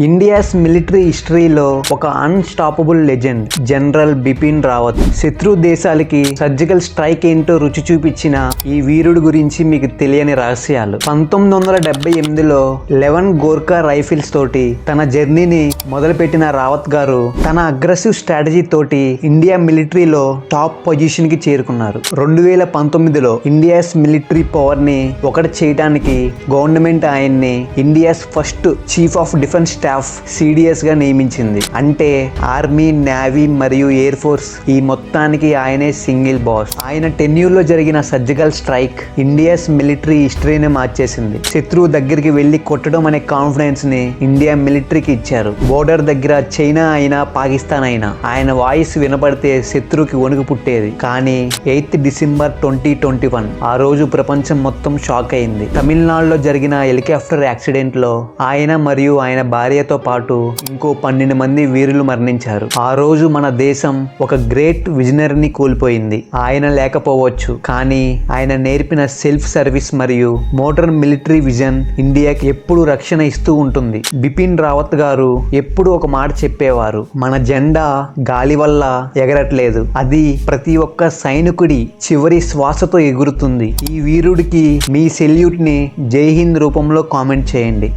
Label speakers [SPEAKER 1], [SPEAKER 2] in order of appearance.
[SPEAKER 1] India's military హిస్టరీలో ఒక unstoppable legend general Bipin Rawat. శత్రు దేశాలకి సర్జికల్ స్ట్రైక్ ఏంటో రుచి చూపించిన ఈ వీరుడు గురించి మీకు తెలియని రహస్యాలు. 1978లో 11 గోర్ఖా రైఫిల్స్ తోటి తన జర్నీని మొదలుపెట్టిన రావత్ గారు తన అగ్రెసివ్ స్ట్రాటజీ తోటి ఇండియా మిలిటరీలో టాప్ పొజిషన్ కి చేరుకున్నారు. 2019లో ఇండియాస్ మిలిటరీ పవర్ ని ఒకటి చేయడానికి గవర్నమెంట్ ఆయన్ని India's first chief of defence staff CDS గా నియమించింది. అంటే ఆర్మీ, నేవీ మరియు ఎయిర్ ఫోర్స్ ఈ మొత్తానికి ఆయనే సింగిల్ బాస్. ఆయన టెన్యూర్ లో జరిగిన సర్జికల్ స్ట్రైక్ ఇండియాస్ మిలిటరీ హిస్టరీని మార్చేసింది. శత్రువు దగ్గరికి వెళ్లి కొట్టడం అనే కాన్ఫిడెన్స్ ని ఇండియా మిలిటరీకి ఇచ్చారు. బోర్డర్ దగ్గర చైనా అయినా పాకిస్తాన్ అయినా ఆయన వాయిస్ వినపడితే శత్రువుకి వణుకు పుట్టేది. కానీ 8 డిసెంబర్ 2021 ఆ రోజు ప్రపంచం మొత్తం షాక్ అయింది. తమిళనాడులో జరిగిన హెలికాప్టర్ యాక్సిడెంట్ లో ఆయన మరియు ఆయన భార్యతో పాటు ఇంకో 12 మంది వీరులు మరణించారు. ఆ రోజు మన దేశం ఒక గ్రేట్ విజనరీని కోల్పోయింది. ఆయన లేకపోవచ్చు, కానీ ఆయన నేర్పిన సెల్ఫ్ సర్వీస్ మరియు మోడర్న్ మిలిటరీ విజన్ ఇండియాకి ఎప్పుడు రక్షణ ఇస్తూ ఉంటుంది. బిపిన్ రావత్ గారు ఎప్పుడు ఒక మాట చెప్పేవారు, మన జెండా గాలి వల్ల ఎగరట్లేదు, అది ప్రతి ఒక్క సైనికుడి చివరి శ్వాసతో ఎగురుతుంది. ఈ వీరుడికి మీ సెల్యూట్ ని జై హింద్ రూపంలో కామెంట్ చేయండి.